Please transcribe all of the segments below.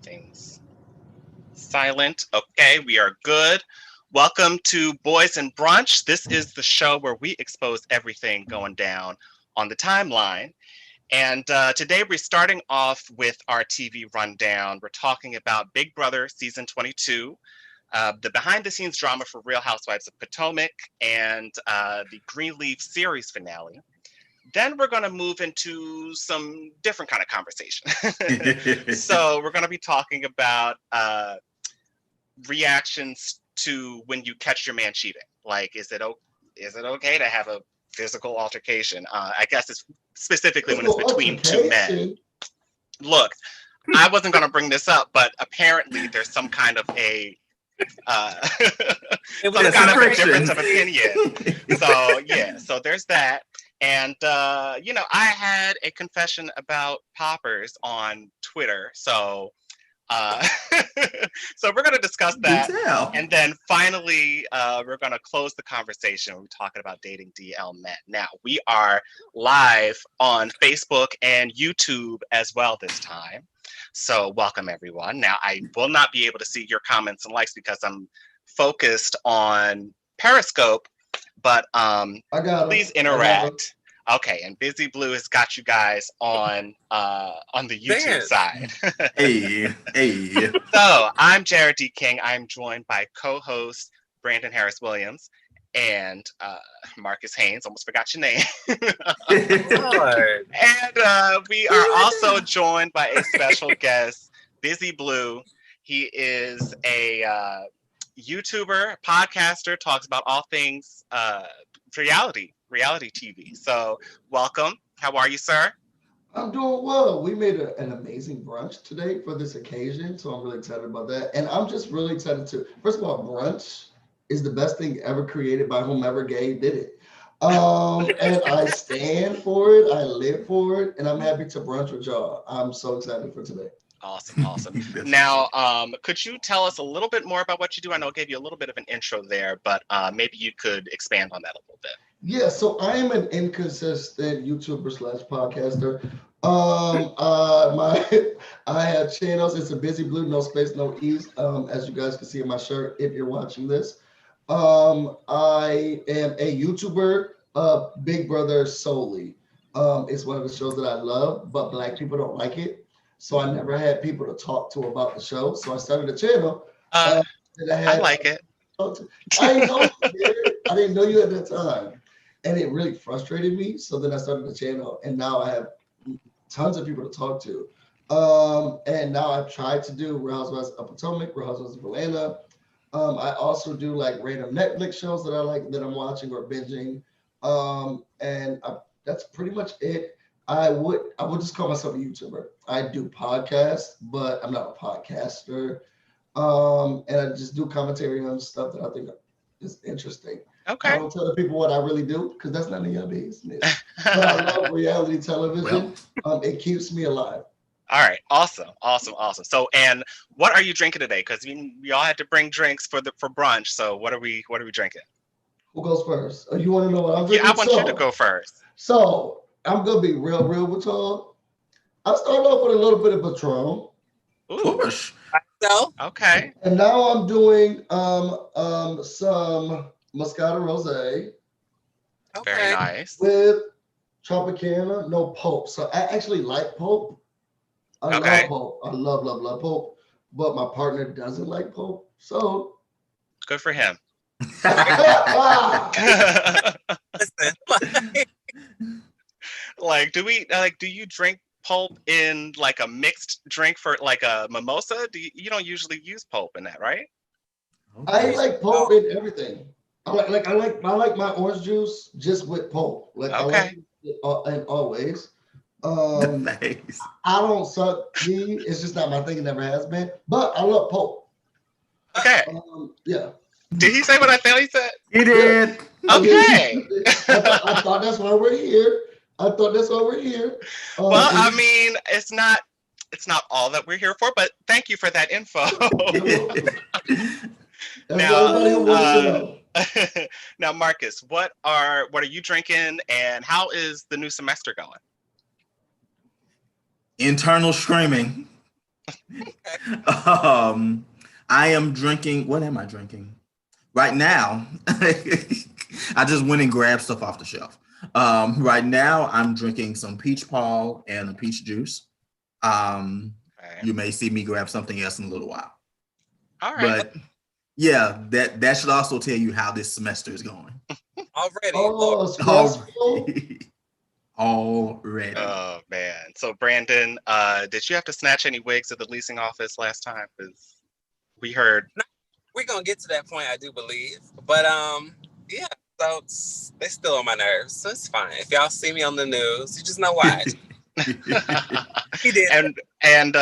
Everything's silent. Okay, we are good. Welcome to Boys and Brunch. This is the show where we expose everything going down on the timeline. And today we're starting off with our TV rundown. We're talking about Big Brother season 22, the behind the scenes drama for Real Housewives of Potomac, and the Greenleaf series finale. Then we're going to move into some different kind of conversation. So we're going to be talking about reactions to when you catch your man cheating. Like, is it okay to have a physical altercation? I guess it's specifically when it's between two men. Look, I wasn't going to bring this up, but apparently there's some kind of a difference of opinion. So there's that. And, I had a confession about poppers on Twitter. So so we're going to discuss that. And then finally, we're going to close the conversation. We're talking about dating DL men. Now, we are live on Facebook and YouTube as well this time. So welcome, everyone. Now, I will not be able to see your comments and likes because I'm focused on Periscope, but please interact. Okay, and BusyBlu has got you guys on the YouTube side. Hey. So I'm Jarrod D. King. I'm joined by co-host Brandon Harris Williams and Marcus Haynes. Almost forgot your name. And we are also joined by a special guest, BusyBlu. He is a YouTuber, podcaster, talks about all things reality TV. So welcome. How are you, sir? I'm doing well. We made an amazing brunch today for this occasion, so I'm really excited about that. And I'm just really excited too. First of all, brunch is the best thing ever created by whomever gay did it. And I stand for it. I live for it. And I'm happy to brunch with y'all. I'm so excited for today. Awesome. Now, could you tell us a little bit more about what you do? I know I gave you a little bit of an intro there, but maybe you could expand on that a little bit. Yeah, so I am an inconsistent YouTuber / podcaster. I have channels. It's a BusyBlu, no space, no ease. As you guys can see in my shirt, if you're watching this, I am a YouTuber of Big Brother solely. It's one of the shows that I love, but Black people don't like it. So I never had people to talk to about the show. So I started a channel. I like it. I didn't know you at that time. And it really frustrated me. So then I started the channel, and now I have tons of people to talk to. And now I've tried to do Real Housewives of Potomac, Real Housewives of Atlanta. I also do like random Netflix shows that I like that I'm watching or binging. That's pretty much it. I would just call myself a YouTuber. I do podcasts, but I'm not a podcaster. And I just do commentary on stuff that I think is interesting. Okay. I don't tell the people what I really do because that's none of your business. But I love reality television. It keeps me alive. All right. Awesome. So, and what are you drinking today? Because we all had to bring drinks for brunch. So, what are we drinking? Who goes first? You want to know what I'm drinking? Yeah, I want you to go first. So, I'm gonna be real with y'all. I started off with a little bit of Patron. Ooh. Okay. And now I'm doing some Moscato Rosé. Okay. Very nice. With Tropicana, no pulp. So I actually like pulp. I love pulp. I love pulp. But my partner doesn't like pulp. So good for him. Like, do you drink pulp in like a mixed drink for like a mimosa? You don't usually use pulp in that, right? I like pulp in everything. I like my orange juice just with pulp. Like I like it and always. Nice. I don't suck tea. It's just not my thing. It never has been. But I love pulp. Okay. Yeah. Did he say what I thought he said? He did. Okay. I thought that's why we're here. Well, I mean, it's not all that we're here for, but thank you for that info. Now, Marcus, what are you drinking, and how is the new semester going? Internal screaming. I am drinking. What am I drinking? Right now, I just went and grabbed stuff off the shelf. Right now, I'm drinking some peach paw and a peach juice. Okay. You may see me grab something else in a little while. All right. But yeah, that should also tell you how this semester is going. Already. Oh, stressful. Already. Oh man. So Brandon, did you have to snatch any wigs at the leasing office last time? Because we heard. We're gonna get to that point, I do believe. But yeah, so they still on my nerves. So it's fine. If y'all see me on the news, you just know why. He did. And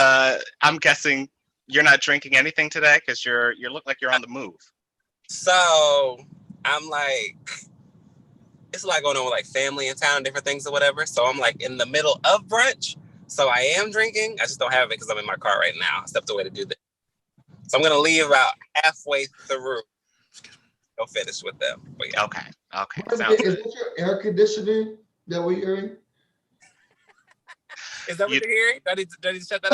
I'm guessing you're not drinking anything today because you look like you're on the move. So I'm like, it's a lot going on with like family in town and different things or whatever. So I'm like in the middle of brunch. So I am drinking. I just don't have it because I'm in my car right now. I stepped away to do this. So I'm gonna leave about halfway through. Go finish with them. But yeah. Okay. Okay. Is Sounds good. that your air conditioning that we're hearing? Is that what You- you're hearing? Do I need to shut that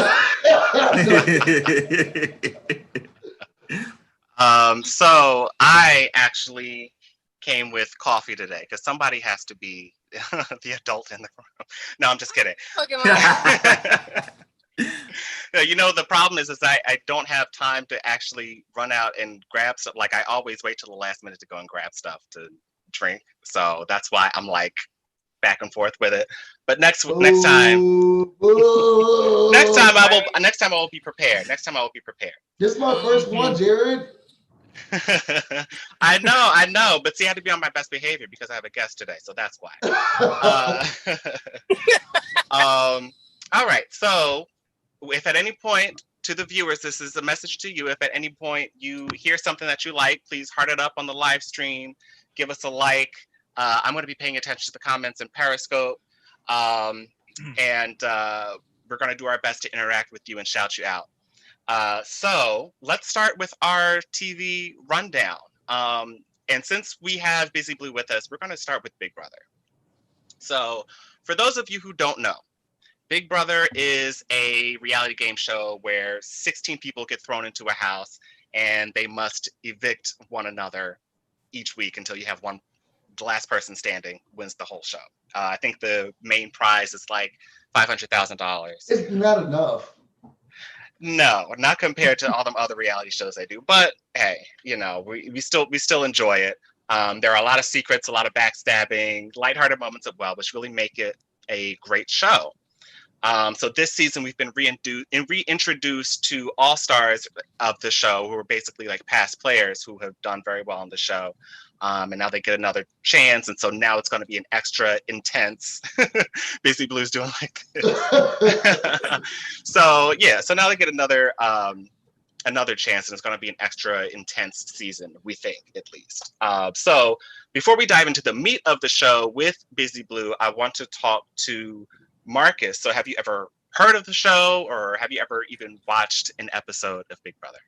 up? So I actually came with coffee today because somebody has to be the adult in the room. No, I'm just kidding. Fucking lie. No, the problem is I don't have time to actually run out and grab stuff. Like I always wait till the last minute to go and grab stuff to drink. So that's why I'm like back and forth with it. But next time I will be prepared. Next time I will be prepared. This is my first one, Jarrod. I know, but see, I had to be on my best behavior because I have a guest today, so that's why. All right, so if at any point to the viewers, this is a message to you. If at any point you hear something that you like, please heart it up on the live stream. Give us a like. I'm going to be paying attention to the comments in Periscope, and we're going to do our best to interact with you and shout you out. So let's start with our TV rundown. And since we have BusyBlu with us, we're going to start with Big Brother. So for those of you who don't know, Big Brother is a reality game show where 16 people get thrown into a house and they must evict one another each week until you have one. The last person standing wins the whole show. I think the main prize is like $500,000. It's not enough. No, not compared to all them other reality shows they do. But hey, we still enjoy it. There are a lot of secrets, a lot of backstabbing, lighthearted moments as well, which really make it a great show. So this season we've been reintroduced to all stars of the show who are basically like past players who have done very well on the show. And now they get another chance. And so now it's going to be an extra intense. BusyBlu's doing like this. So now they get another chance, and it's going to be an extra intense season, we think, at least. So before we dive into the meat of the show with BusyBlu, I want to talk to Marcus. So have you ever heard of the show, or have you ever even watched an episode of Big Brother?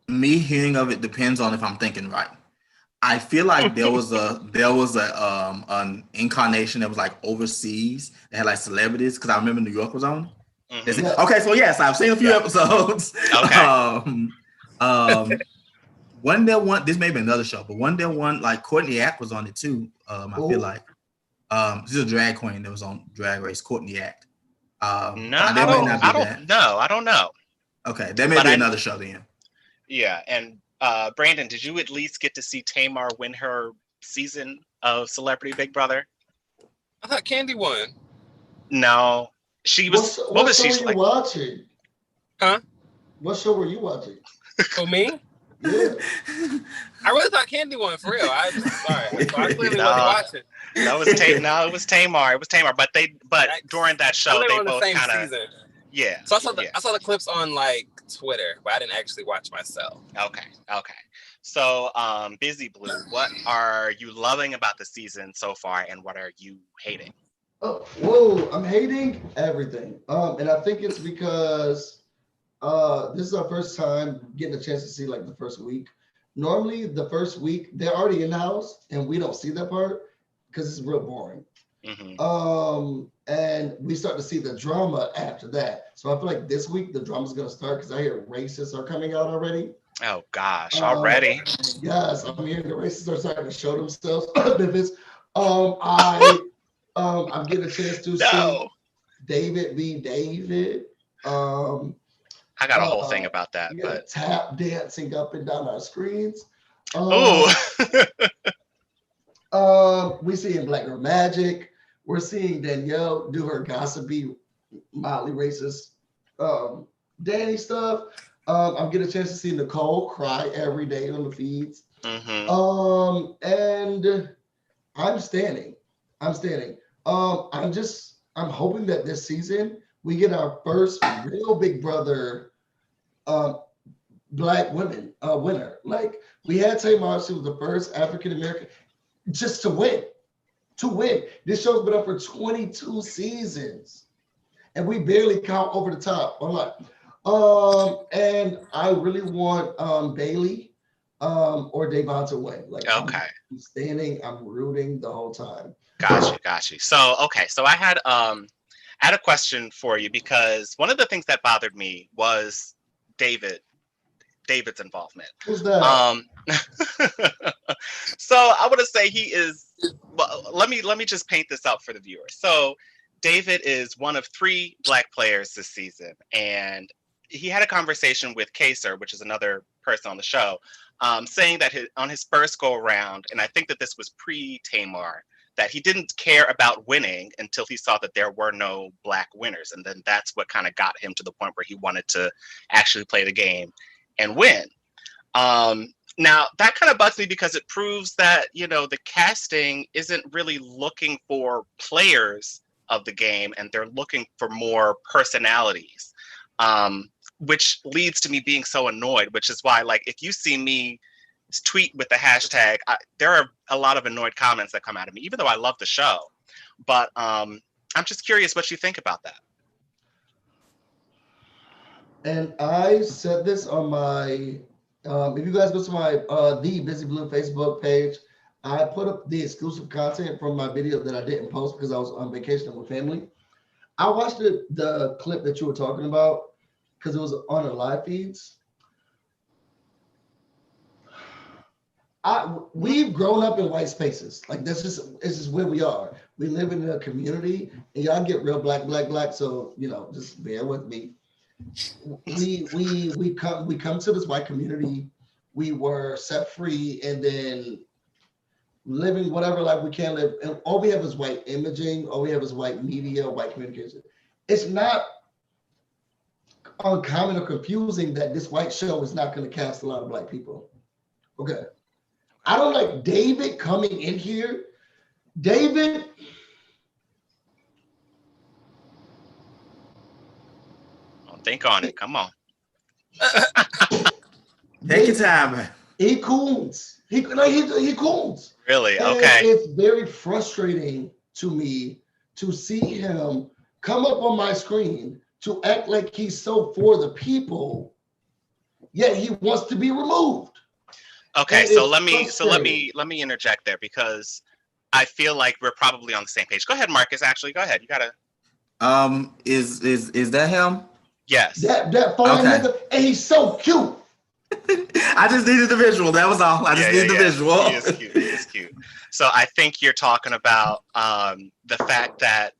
Me hearing of it depends on if I'm thinking right. I feel like there was an incarnation that was like overseas that had like celebrities, because I remember New York was on. Mm-hmm. Okay, so yes, I've seen a few episodes. Okay. One day one, this may be another show, but one day one, like Courtney Act was on it too. I feel like this is a drag queen that was on Drag Race, Courtney Act. No, I don't know. Okay, that may be another show then. Yeah, and Brandon, did you at least get to see Tamar win her season of Celebrity Big Brother? I thought Candy won. No, she was. What was she like? Watching? Huh? What show were you watching? For me? Yeah. I really thought Candy won for real. I clearly wasn't watching. No, it was Tamar. It was Tamar. But during that show, they both kind of. Yeah. So I saw the clips on like Twitter, but I didn't actually watch myself. Okay. So, BusyBlu, what are you loving about the season so far, and what are you hating? Oh, whoa! I'm hating everything. And I think it's because this is our first time getting a chance to see like the first week. Normally, the first week they're already in the house, and we don't see that part because it's real boring. And we start to see the drama after that. So I feel like this week the drama's gonna start because I hear racists are coming out already. Oh gosh, already? Yes, I'm hearing the racists are starting to show themselves. Memphis. I'm getting a chance to see David be David. I got a whole thing about that, yeah, but tap dancing up and down our screens. oh, We seeing Black Girl Magic. We're seeing Danielle do her gossipy, mildly racist Danny stuff. I'm getting a chance to see Nicole cry every day on the feeds. And I'm standing. I'm hoping that this season we get our first real Big Brother Black women winner. Like we had Tamar, she was the first African American just to win. This show's been up for 22 seasons, and we barely count over the top. And I really want Bailey or Davon to win. Like, okay. I'm standing, I'm rooting the whole time. Got you. So I had a question for you because one of the things that bothered me was David's involvement. Who's that? So I want to say he is. Well, let me just paint this out for the viewers. So David is one of 3 Black players this season, and he had a conversation with Kaser, which is another person on the show, saying that on his first go around, and I think that this was pre-Tamar, that he didn't care about winning until he saw that there were no Black winners, and then that's what kind of got him to the point where he wanted to actually play the game and win. Now that kind of bugs me because it proves that, the casting isn't really looking for players of the game, and they're looking for more personalities, which leads to me being so annoyed, which is why, like, if you see me tweet with the hashtag, there are a lot of annoyed comments that come out of me, even though I love the show. But I'm just curious what you think about that. And I said this on my, if you guys go to my the BusyBlu Facebook page, I put up the exclusive content from my video that I didn't post because I was on vacation with family. I watched the clip that you were talking about because it was on the live feeds. We've grown up in white spaces. Like it's just where we are. We live in a community, and y'all get real black. So just bear with me. We come to this white community. We were set free, and then living whatever life we can live, and all we have is white imaging. All we have is white media, white communication. It's not uncommon or confusing that this white show is not going to cast a lot of Black people. Okay. I don't like David coming in here. David. Think on it. Come on. Take your time, man. He coons. He coons. Really? And okay. It's very frustrating to me to see him come up on my screen to act like he's so for the people, yet he wants to be removed. Okay, so let me interject there because I feel like we're probably on the same page. Go ahead, Marcus. Actually, go ahead. You gotta. Is that him? Yes. That fine nigga, and he's so cute. I just needed the visual. That was all. I just needed the visual. He is cute. So I think you're talking about the fact that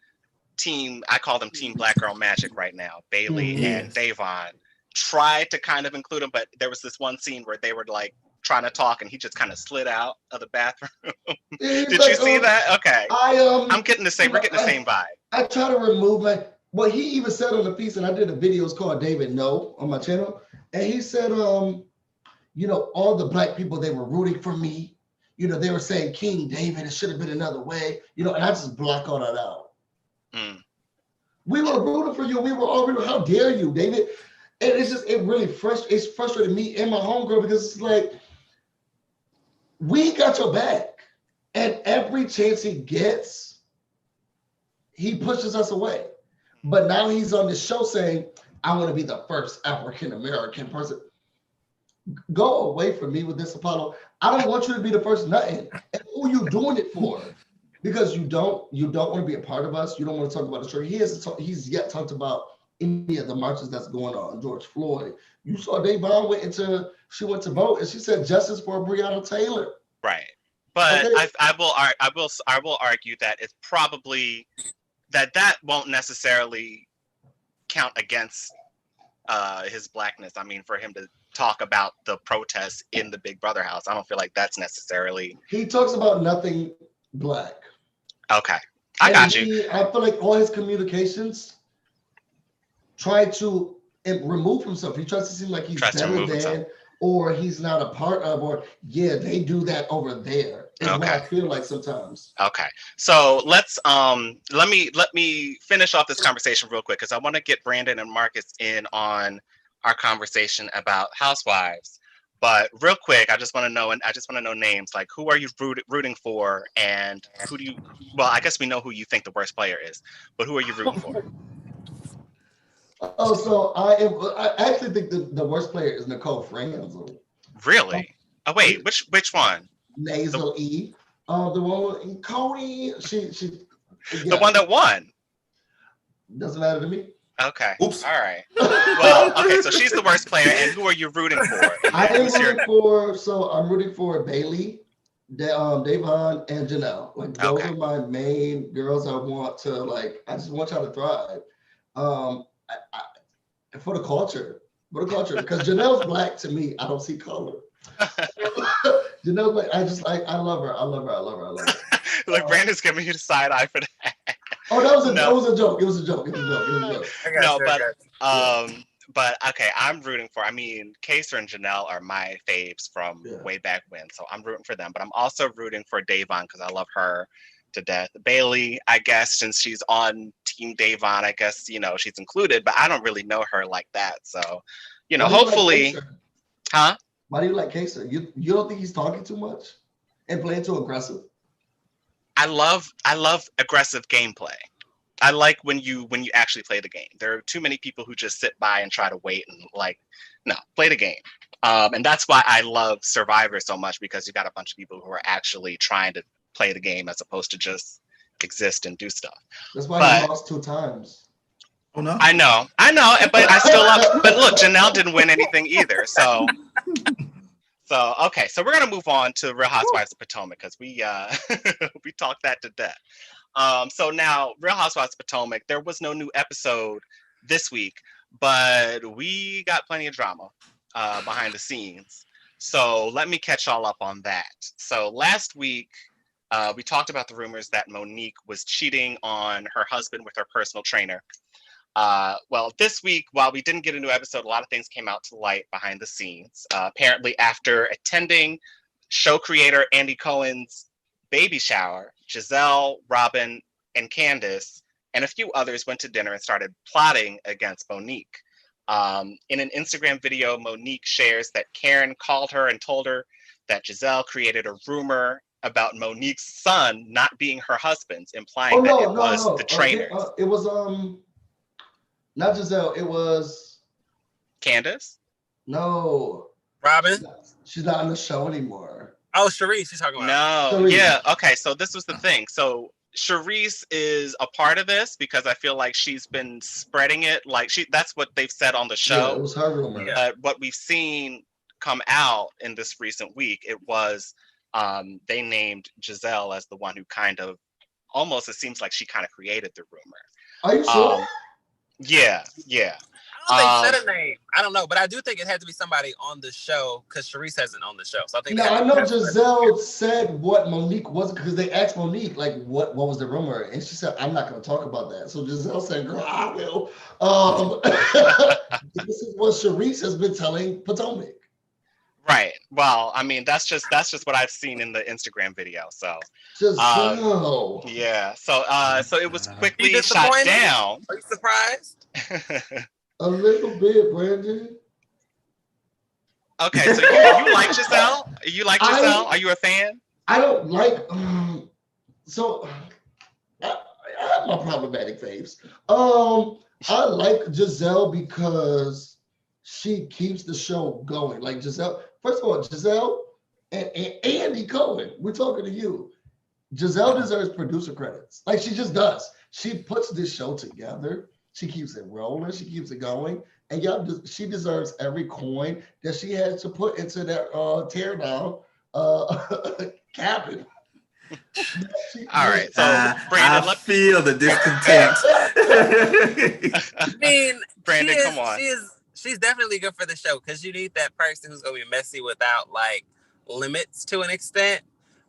I call them Team Black Girl Magic right now. Bailey and Davon tried to kind of include him, but there was this one scene where they were like trying to talk, and he just kind of slid out of the bathroom. Did you see that? Okay. I'm getting the same. We're getting the same vibe. I try to remove what he even said on the piece, and I did a video. It's called David No on my channel, and he said, all the Black people, they were rooting for me. They were saying King David, it should have been another way. And I just block all that out. We were rooting for you. We were all rooting. How dare you, David? And it really frustrated me and my homegirl because it's like, we got your back. And every chance he gets, he pushes us away. But now he's on this show saying, I want to be the first African-American person. Go away from me with this, Apollo. I don't want you to be the first nothing. And who you doing it for? because you don't want to be a part of us. You don't want to talk about the story. He's yet talked about any of the marches that's going on. George Floyd. You saw Davon went to vote and she said justice for Breonna Taylor. Right. But Okay. I will argue that it's probably that won't necessarily count against his blackness. I mean, for him to talk about the protests in the Big Brother house, I don't feel like that's necessarily. He talks about nothing black. Okay, I got you. I feel like all his communications try to remove himself. He tries to seem like he's better than, or he's not a part of, or yeah, they do that over there. Is what I feel like sometimes. Okay, so let's let me finish off this conversation real quick because I want to get Brandon and Marcus in on our conversation about Housewives. But real quick, I just want to know names. Like, who are you rooting for, and who do you? Well, I guess we know who you think the worst player is, but who are you rooting for? Oh, so I actually think the worst player is Nicole Franzel. Really? Oh wait, which one? Nasal E. The one with Cody. She The one that won. Doesn't matter to me. Okay. Oops. All right. Well, okay, so she's the worst player, and who are you rooting for? I'm rooting for Bailey, Davon, and Janelle. Like those are my main girls I want to like. I just want y'all to thrive. For the culture, because Janelle's black to me. I don't see color. Janelle's black. I love her. Like Brandon's giving you the side eye for that. Oh, that was a joke. It was a joke. But okay, I'm rooting for. I mean, Kaser and Janelle are my faves from way back when, so I'm rooting for them. But I'm also rooting for Davon because I love her to death. Bailey, I guess, since she's on Team Davon, I guess she's included, but I don't really know her like that. So, hopefully, huh? Why do you like Kaser? You don't think he's talking too much and playing too aggressive? I love aggressive gameplay. I like when you actually play the game. There are too many people who just sit by and try to wait and play the game. And that's why I love Survivor so much, because you got a bunch of people who are actually trying to play the game as opposed to just exist and do stuff. That's why he lost 2 times. Oh no. I know, but I still love. But look, Janelle didn't win anything either. So okay, so we're gonna move on to Real Housewives of Potomac because we we talked that to death. So now Real Housewives of Potomac, there was no new episode this week, but we got plenty of drama behind the scenes. So let me catch y'all up on that. So last week, we talked about the rumors that Monique was cheating on her husband with her personal trainer. Well, this week, while we didn't get a new episode, a lot of things came out to light behind the scenes. Apparently, after attending show creator Andy Cohen's baby shower, Giselle, Robin, and Candace, and a few others went to dinner and started plotting against Monique. In an Instagram video, Monique shares that Karen called her and told her that Giselle created a rumor about Monique's son not being her husband's, implying that it was the trainer. It was not Giselle. It was Candace. No, Robin. She's not on the show anymore. Oh, Sharice, she's talking about. No, Sharice. yeah, okay. So this was the thing. So Sharice is a part of this because I feel like she's been spreading it. Like that's what they've said on the show. Yeah, it was her rumor. What we've seen come out in this recent week, it was they named Giselle as the one who kind of almost, it seems like she kind of created the rumor. Are you sure? Yeah. I don't think they said a name. I don't know, but I do think it had to be somebody on the show because Sharice hasn't on the show. So I think. I know Giselle said what Monique was, because they asked Monique what was the rumor, and she said, "I'm not going to talk about that." So Giselle said, "Girl, I will." This is what Sharice has been telling Potomac. Right. Well, I mean, that's just what I've seen in the Instagram video. So. Giselle. Yeah. So it was quickly shot down. Are you surprised? A little bit, Brandon. Okay, so you like Giselle? You like Giselle? Are you a fan? I don't like. So I have my problematic faves. I like Giselle because she keeps the show going. Like Giselle, first of all, Giselle and Andy Cohen. We're talking to you. Giselle deserves producer credits. Like she just does. She puts this show together. She keeps it rolling. She keeps it going. And she deserves every coin that she has to put into that teardown cabin. All right, so Brandon, I feel the discontent. I mean, Brandon, come on. She's definitely good for the show because you need that person who's gonna be messy without like limits to an extent.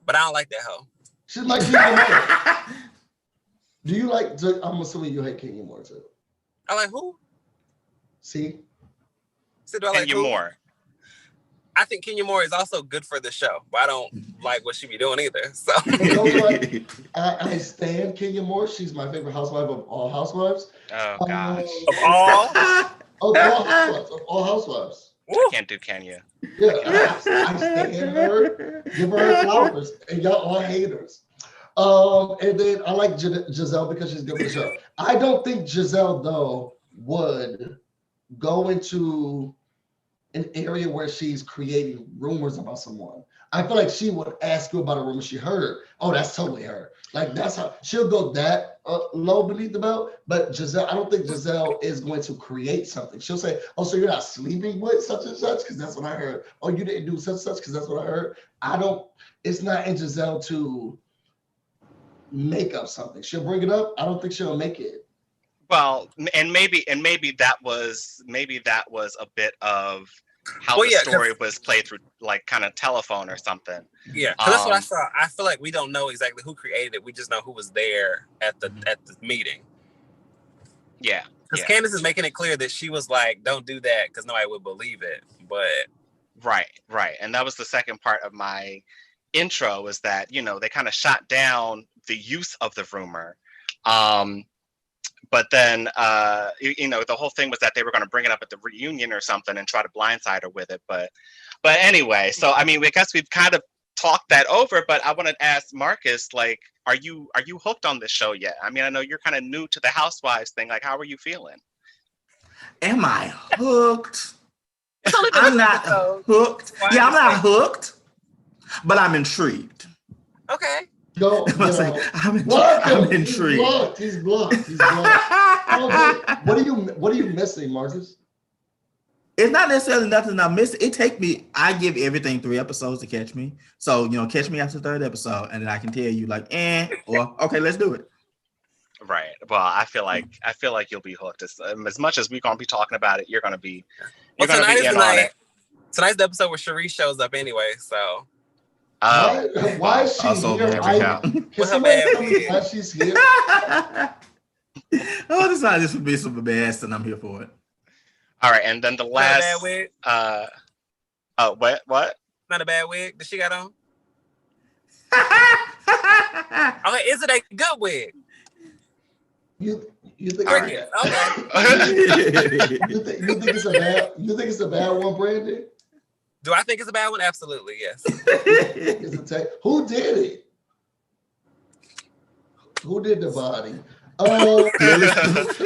But I don't like that hoe. She's like Kenya Moore. Do you like? I'm assuming you hate Kenya Moore too. I like who? See? So do I like Kenya Moore. I think Kenya Moore is also good for the show, but I don't like what she be doing either. So I stand Kenya Moore. She's my favorite housewife of all housewives. Oh gosh. Of all? Of all housewives. Of all housewives. I can't do Kenya. Yeah, I stand her. Give her her flowers. And y'all all haters. And then I like Giselle because she's good for the show. I don't think Giselle, though, would go into an area where she's creating rumors about someone. I feel like she would ask you about a rumor she heard. Oh, that's totally her. Like, that's how she'll go that low beneath the belt. But Giselle, I don't think Giselle is going to create something. She'll say, oh, so you're not sleeping with such and such? Because that's what I heard. Oh, you didn't do such and such? Because that's what I heard. It's not in Giselle to make up something. She'll bring it up. I don't think she'll make it. Well, and maybe that was a bit of how the story was played through, like kind of telephone or something. Yeah, that's what I saw. I feel like we don't know exactly who created it. We just know who was there at the meeting. Yeah, because Candace is making it clear that she was like, "Don't do that," because nobody would believe it. But right, and that was the second part of my intro, was that they kind of shot down the use of the rumor. But then, the whole thing was that they were going to bring it up at the reunion or something and try to blindside her with it. But anyway, so I mean, I guess we've kind of talked that over. But I want to ask Marcus, like, are you hooked on this show yet? I mean, I know you're kind of new to the Housewives thing. Like, how are you feeling? Am I hooked? I'm not hooked. Yeah, I'm not hooked, but I'm intrigued. Okay. I'm intrigued. He's blocked. What are you missing, Marcus? It's not necessarily nothing I'm missing. I give everything 3 episodes to catch me. So, catch me after the 3rd episode, and then I can tell you like, or okay, let's do it. Right. Well, I feel like you'll be hooked. As much as we're gonna be talking about it, you're gonna be in on it. Tonight's the episode where Cherie shows up anyway, so. Why is she here? Can somebody tell me why she's here? This would be some BS, and I'm here for it. All right, and then the last. Not a bad wig. What? Not a bad wig that she got on. Okay, is it a good wig? You think okay. you think it's a bad one, Brandon? Do I think it's a bad one? Absolutely, yes. Who did it? Who did the body? All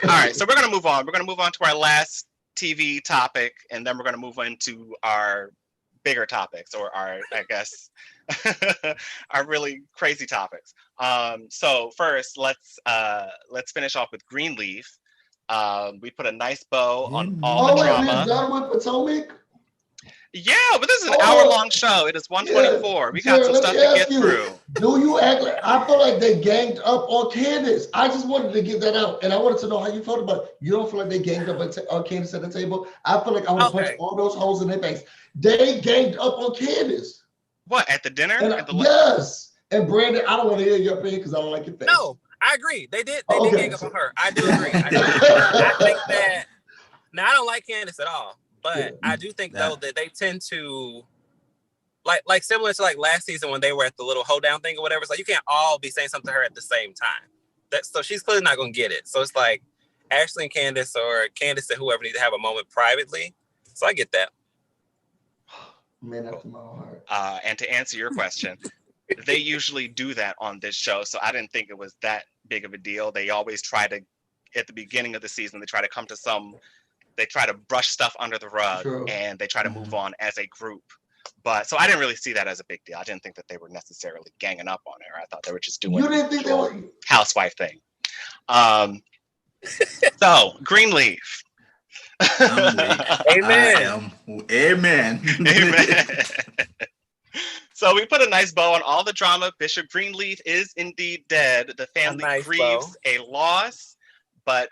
right, so we're gonna move on. We're gonna move on to our last TV topic, and then we're gonna move into our bigger topics, or our, I guess, our really crazy topics. So first, let's finish off with Greenleaf. We put a nice bow on all the drama. We're done with Potomac? Yeah, but this is an hour-long show. It is 124. We got some stuff to get through. Do you act like, I feel like they ganged up on Candace? I just wanted to get that out, and I wanted to know how you felt about it. You don't feel like they ganged up on Candace at the table? I feel like I would punch all those holes in their face. They ganged up on Candace. What, at the dinner? Yes. And Brandon, I don't want to hear your opinion because I don't like your face. No, I agree. They did gang up on her. I do agree. I think that. Now, I don't like Candace at all. But I do think though that they tend to like similar to like last season when they were at the little hoedown thing or whatever. It's like you can't all be saying something to her at the same time. So she's clearly not gonna get it. So it's like Ashley and Candace, or Candace and whoever, need to have a moment privately. So I get that. Man after my heart. And to answer your question, they usually do that on this show. So I didn't think it was that big of a deal. They always try to, at the beginning of the season, they try to brush stuff under the rug. True. And they try to move on as a group. But so I didn't really see that as a big deal. I didn't think that they were necessarily ganging up on her. I thought they were just doing You didn't think they usual were? housewife thing. So Greenleaf. I'm weak. Amen. Amen. Amen. So we put a nice bow on all the drama. Bishop Greenleaf is indeed dead. The family nice grieves a loss, but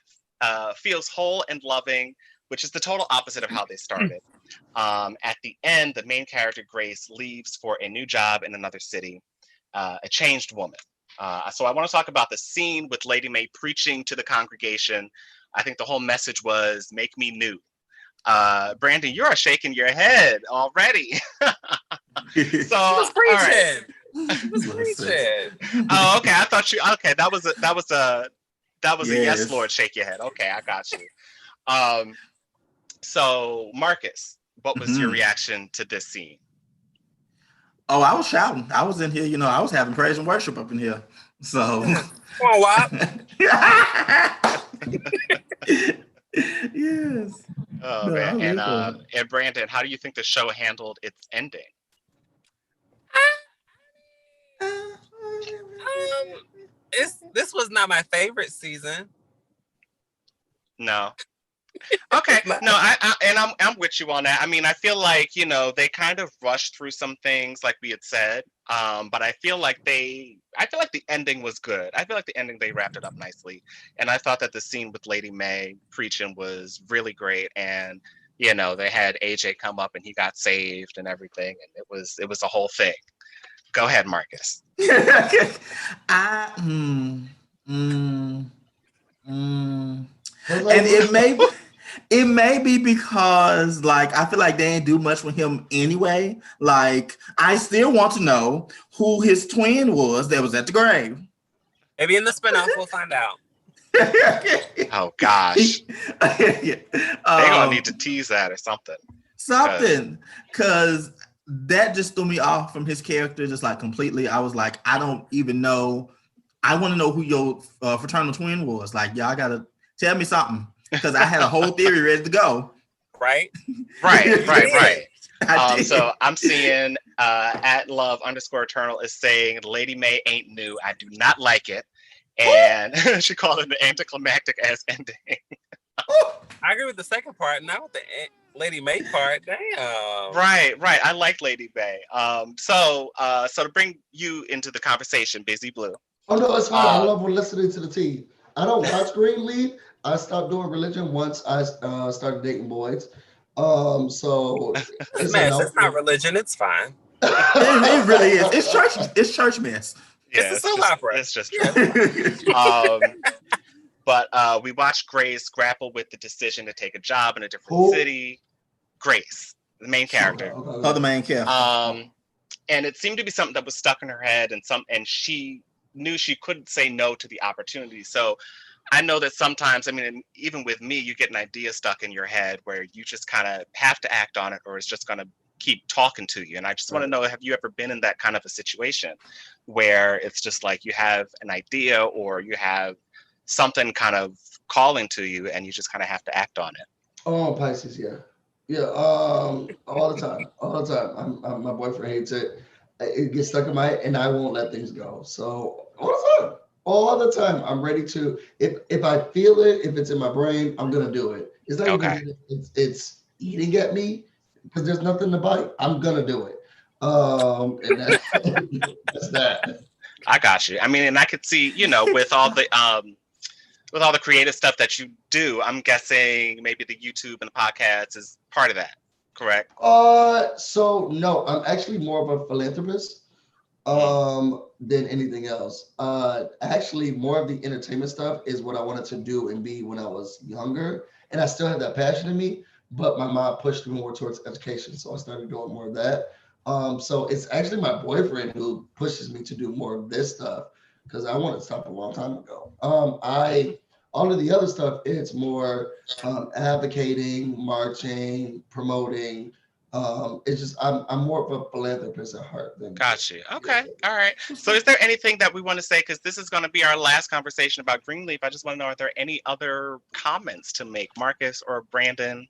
feels whole and loving, which is the total opposite of how they started. At the end, the main character, Grace, leaves for a new job in another city, a changed woman. So I want to talk about the scene with Lady Mae preaching to the congregation. I think the whole message was, make me new. Brandon, you are shaking your head already. So, He was all right. preaching. He was preaching. Oh, okay. I thought you. Okay, that was a yes, Yes. Lord, shake your head. Okay, I got you. So Marcus, what was your reaction to this scene? Oh, I was shouting. I was in here, I was having praise and worship up in here. So Come on, Wop. yes. Oh No, man, I'm here for and Brandon, how do you think the show handled its ending? This was not my favorite season. No. Okay. No, I'm with you on that. I mean, I feel like, they kind of rushed through some things like we had said. But I feel like the ending was good. I feel like the ending, they wrapped it up nicely. And I thought that the scene with Lady Mae preaching was really great. And, they had AJ come up and he got saved and everything. And it was a whole thing. Go ahead, Marcus. And it may be because I feel like they didn't do much with him anyway. I still want to know who his twin was that was at the grave. Maybe in the spinoff we'll find out. Oh gosh. They're gonna need to tease that or something. Because that just threw me off from his character just completely. I was like, I don't even know. I want to know who your fraternal twin was. Y'all gotta tell me something. Because I had a whole theory ready to go. Right. So I'm seeing at love_eternal is saying Lady Mae ain't new. I do not like it. And she called it the anticlimactic ass ending. I agree with the second part, not with the Lady Mae part. Damn. Right. I like Lady Mae. So to bring you into the conversation, BusyBlu. Oh no, it's fine. I love listening to the tea. I don't watch Greenleaf. I stopped doing religion once I started dating boys. So it's mess. It's not religion. It's fine. It really is. It's church. It's church mess. Yeah, it's a soap opera. It's just but we watched Grace grapple with the decision to take a job in a different city. Grace, the main character. Oh, the main character. And it seemed to be something that was stuck in her head, and she knew she couldn't say no to the opportunity. So I know that sometimes, I mean, even with me, you get an idea stuck in your head where you just kind of have to act on it, or it's just going to keep talking to you. And I just want to know, have you ever been in that kind of a situation where it's just like you have an idea or you have something kind of calling to you and you just kind of have to act on it? Oh, Pisces, yeah, all the time. My boyfriend hates it. It gets stuck in my head, and I won't let things go. So all the time, I'm ready to. If I feel it, if it's in my brain, I'm gonna do it. It's not even it's eating at me because there's nothing to bite. I'm gonna do it. And that's that. I got you. I mean, and I could see, with all the creative stuff that you do, I'm guessing maybe the YouTube and the podcast is part of that, correct? So no, I'm actually more of a philanthropist than anything else. Actually, more of the entertainment stuff is what I wanted to do and be when I was younger, and I still have that passion in me. But my mom pushed me more towards education, so I started doing more of that. So it's actually my boyfriend who pushes me to do more of this stuff because I wanted to stop a long time ago. All of the other stuff, it's more advocating, marching, promoting. It's just I'm more of a philanthropist at heart than. Got you. Okay. All right. So is there anything that we want to say? Because this is going to be our last conversation about Greenleaf. I just want to know, are there any other comments to make, Marcus or Brandon?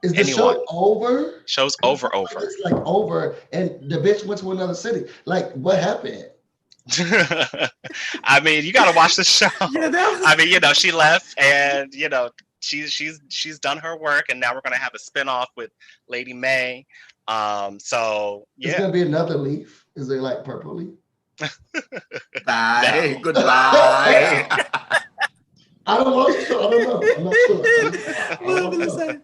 Is the Anyone. show over? Show's over. It's like over, and the bitch went to another city. Like, what happened? I mean, you got to watch the show. Yeah, that was... I mean, you know, she left, and you know, she's done her work, and now we're gonna have a spinoff with Lady May. So yeah, It's gonna be another Leaf. Is there like purple Leaf? Bye. No. Goodbye. I don't watch the show. I don't know. I'm not sure. What I'm gonna say?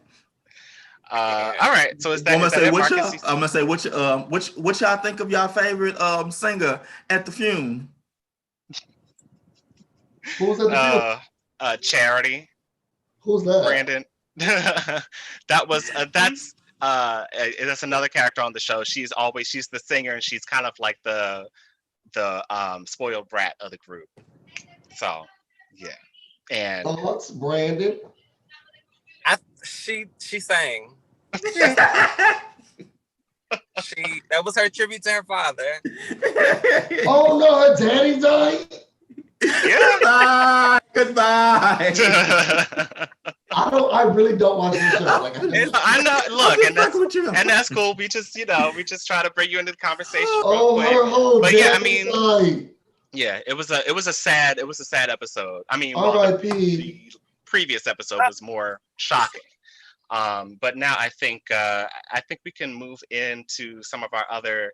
All right. So is that, I'm is that it, Marcus? I'm gonna say what y'all think of y'all favorite singer at the fume? Who's at the film? Charity. Who's that? Brandon. That's another character on the show. She's the singer, and she's kind of like the spoiled brat of the group. So yeah. And Thoughts, Brandon? She sang. That was her tribute to her father. Oh no, her daddy died. yeah. Goodbye. I really don't watch the show. Like, I know. Look, and that's cool. We just try to bring you into the conversation. Oh, her whole but yeah, I mean, died. yeah, it was a sad episode. I mean, R.I.P. the previous episode was more shocking. But now I think we can move into some of our other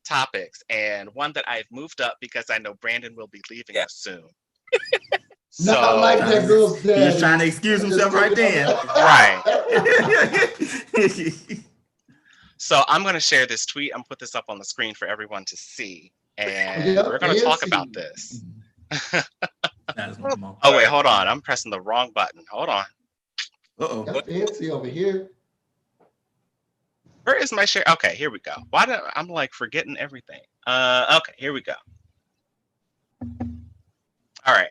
topics, and one that I've moved up because I know Brandon will be leaving us soon. Not like that girl's dad. He was trying to excuse himself right then. Right. So I'm going to share this tweet. I'm put this up on the screen for everyone to see, and we're going to talk about this. Oh wait, hold on. I'm pressing the wrong button. Hold on. Uh-oh. Got fancy over here. Where is my share? Okay, here we go. I'm like forgetting everything. Okay, here we go. All right.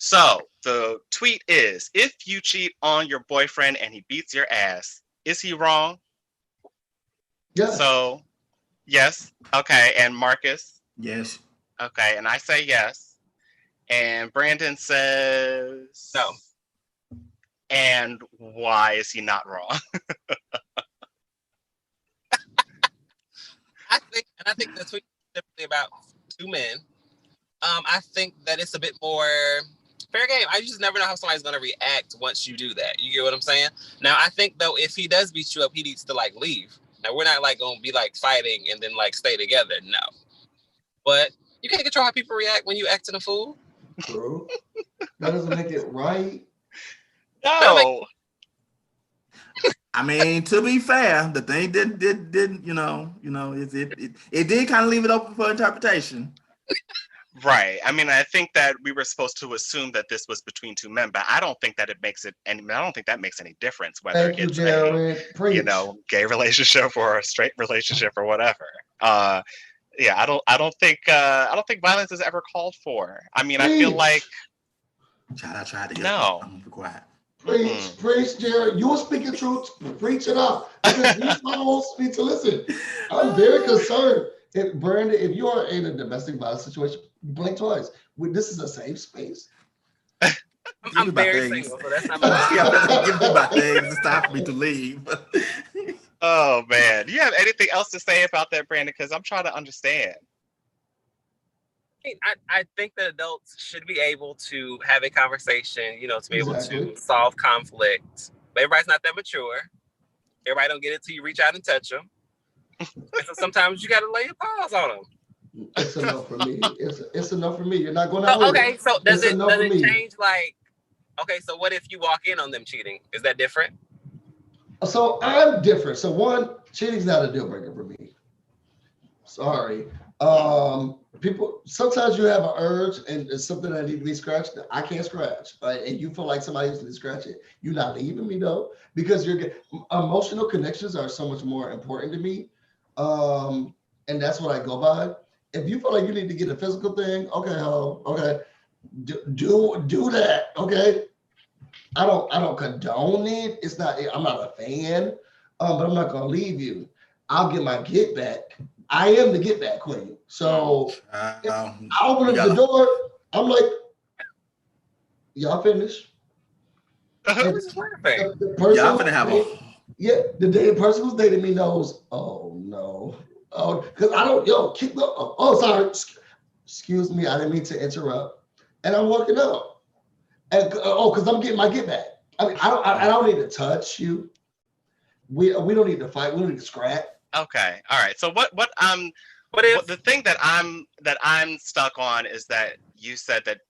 So the tweet is: if you cheat on your boyfriend and he beats your ass, is he wrong? Yes. So, yes. Okay. And Marcus? Yes. Okay. And I say yes. And Brandon says no. And why is he not wrong? I think the tweet is simply about two men. I think that it's a bit more fair game. I just never know how somebody's gonna react once you do that. You get what I'm saying? Now I think though, if he does beat you up, he needs to like leave. Now we're not like gonna be like fighting and then like stay together. No. But you can't control how people react when you acting a fool. True. That doesn't make it right. No. I mean, to be fair, the thing did it did kind of leave it open for interpretation. Right. I mean, I think that we were supposed to assume that this was between two men, but I don't think that I don't think that makes any difference whether it's a gay relationship or a straight relationship or whatever. Yeah, I don't think violence is ever called for. I mean, I feel like I tried to no. I'm gonna be quiet. Preach, Jarrod. You were speaking truth. Preach it up. Because these folks need to listen. I'm very concerned. Brandon, if you are in a domestic violence situation, blink twice. This is a safe space. I'm very single, so that's not my give me my things to stop me to leave. Oh man, do you have anything else to say about that, Brandon? Because I'm trying to understand. I think that adults should be able to have a conversation, to be able to solve conflict. But everybody's not that mature. Everybody don't get it till you reach out and touch them. And so sometimes you got to lay a pause on them. It's enough for me. It's enough for me. You're not going to. Okay, so does it change? Like, okay, so what if you walk in on them cheating? Is that different? So I'm different. So one, cheating's not a deal breaker for me. Sorry. People, sometimes you have an urge and it's something that needs to be scratched that I can't scratch, right? And you feel like somebody needs to scratch it. You're not leaving me though, because emotional connections are so much more important to me. And that's what I go by. If you feel like you need to get a physical thing, okay, do that, okay? I don't condone it. It's not. I'm not a fan, but I'm not gonna leave you. I'll get my get back. I am the get back queen. So I open up the door. I'm like, y'all finish. Y'all finna have Yeah, the person who's dating me knows. Oh no. Oh, because I don't. Yo, keep. Sorry. Excuse me. I didn't mean to interrupt. And I'm walking up. And because I'm getting my get back. I mean, I don't need to touch you. We don't need to fight. We don't need to scrap. Okay. All right. So what if the thing that I'm stuck on is that you said that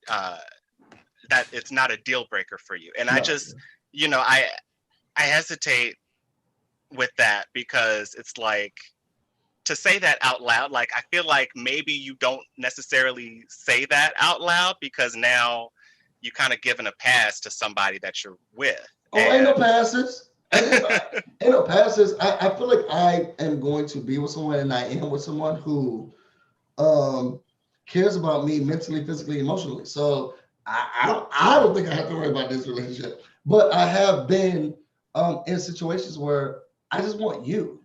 that it's not a deal breaker for you, and No. I just I hesitate with that because it's like to say that out loud. Like I feel like maybe you don't necessarily say that out loud because now you kind of given a pass to somebody that you're with. Oh, ain't no passes. Ain't no passes. I feel like I am going to be with someone, and I am with someone who cares about me mentally, physically, emotionally. So I don't think I have to worry about this relationship. But I have been in situations where I just want you.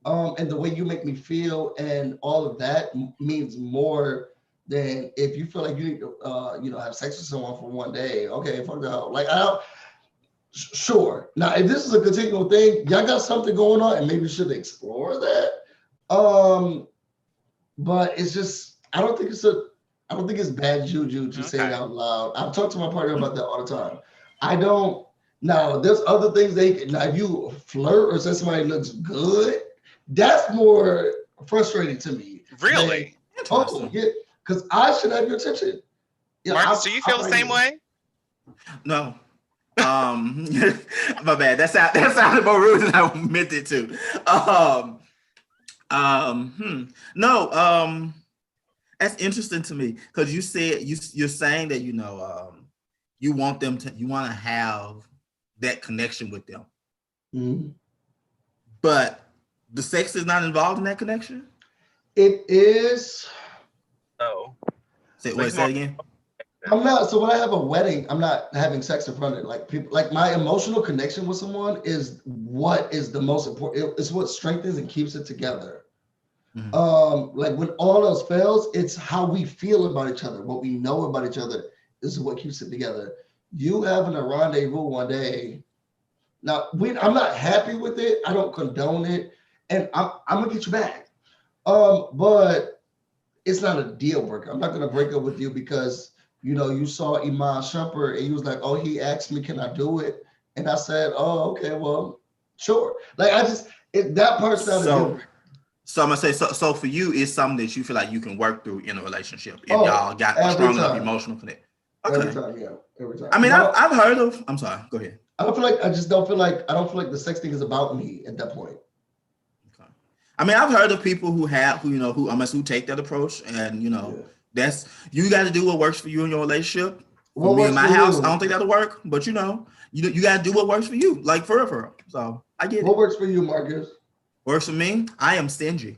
And the way you make me feel and all of that means more than if you feel like you need to have sex with someone for one day. Okay, fuck that. Like I don't. Sure. Now, if this is a continual thing, y'all got something going on, and maybe you should explore that. But it's just I don't think it's bad juju to say it out loud. I've talked to my partner about that all the time. I don't. Now, there's other things now, if you flirt or say somebody looks good, that's more frustrating to me. Really? Oh, yeah, because I should have your attention. Yeah, Marcus, do you feel the same way? No. My bad. That sounded more rude than I meant it to. No. That's interesting to me because you said you're saying that you want to have that connection with them, but the sex is not involved in that connection. It is. no. Say that again. I'm not. So when I have a wedding, I'm not having sex in front of it. Like people, like my emotional connection with someone is what is the most important. It's what strengthens and keeps it together. Like when all else fails, it's how we feel about each other, what we know about each other is what keeps it together. You having a rendezvous one day. Now I'm not happy with it. I don't condone it, and I'm gonna get you back. But it's not a deal breaker. I'm not gonna break up with you because you saw Iman Shumpert and you was like, oh, he asked me, can I do it? And I said, oh, okay, well, sure. Like that part's not a deal breaker. So I'm gonna say, so for you, it's something that you feel like you can work through in a relationship if y'all got a strong enough emotional connection. Okay. Every time, yeah, every time. I mean, I've heard of. I'm sorry. Go ahead. I don't feel like the sex thing is about me at that point. Okay. I mean, I've heard of people who take that approach, and that's you got to do what works for you in your relationship. For me in my house, I don't think that'll work, but you got to do what works for you, like for real. So I get it. What works for you, Marcus? Works for me. I am stingy.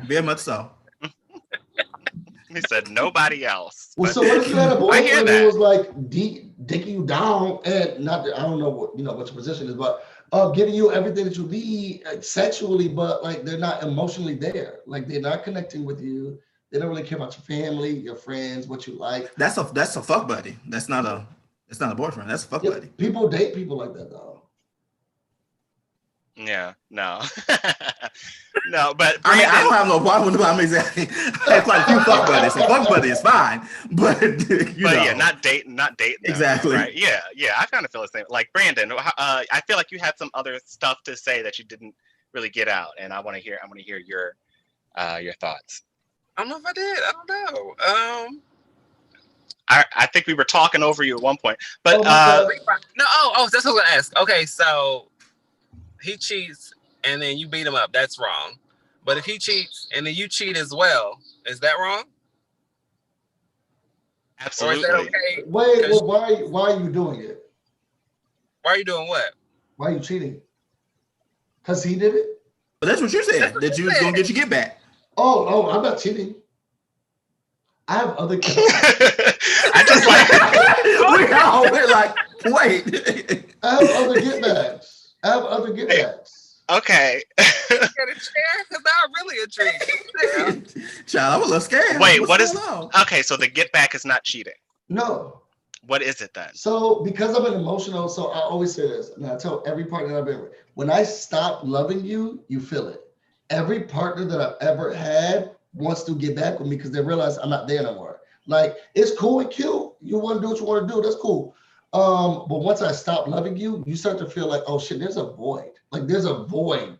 Very much so. He said nobody else. Well, so what if you had a boyfriend who was like dicking you down and not that I don't know what your position is, but giving you everything that you need sexually, but like they're not emotionally there. Like they're not connecting with you. They don't really care about your family, your friends, what you like. That's a fuck buddy. That's not a boyfriend. That's a fuck buddy. People date people like that though. Yeah, no. No, but I mean, I don't have no problem with them. Exactly. I have quite a few fuck buddies. So fuck buddy is fine, but yeah, not dating them, exactly. Right? Yeah. I kind of feel the same. Like Brandon, I feel like you had some other stuff to say that you didn't really get out, and I want to hear your thoughts. I don't know if I did. I don't know. I think we were talking over you at one point, but no. That's what I was gonna ask. Okay, so he cheats and then you beat him up. That's wrong. But if he cheats and then you cheat as well, is that wrong? Absolutely. Or is that okay? Wait, well, why are you doing it? Why are you doing what? Why are you cheating? Because he did it? But that's what you said. That you was gonna get your get back. Oh, I'm not cheating. I have other kids. I just like we're like, wait. I have other get backs. Okay. Get a chair? Because I'm really intrigued. Child, I'm a little scared. Wait, what is? Okay, so the get back is not cheating. No. What is it then? So because I'm an emotional, so I always say this, and I tell every partner I've been with, when I stop loving you, you feel it. Every partner that I've ever had wants to get back with me because they realize I'm not there no more. Like, it's cool and cute. You want to do what you want to do. That's cool. But once I stop loving you, you start to feel like, oh shit, there's a void. Like there's a void.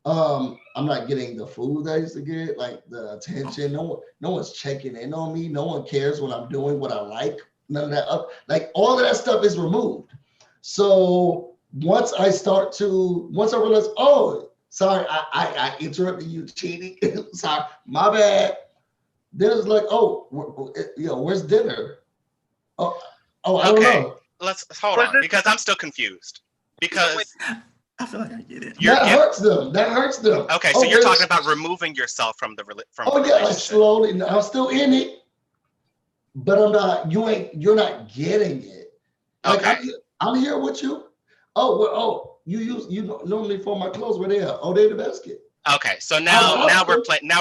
I'm not getting the food that I used to get, like the attention. No one's checking in on me. No one cares what I'm doing, what I like. None of that like all of that stuff is removed. So once I realize, oh, sorry, I interrupted you cheating. Sorry, my bad. Then it's like, oh, where's dinner? Oh, I don't know. Let's hold on because I'm still confused. Because I feel like I get it. That hurts them. That hurts them. Okay, so you're talking about removing yourself from the relationship. Like slowly. I'm still in it, but I'm not. You're not getting it. Like okay. I'm here with you. Oh, well, you normally fold my clothes where they are. Oh, they're the basket. Okay, so now we're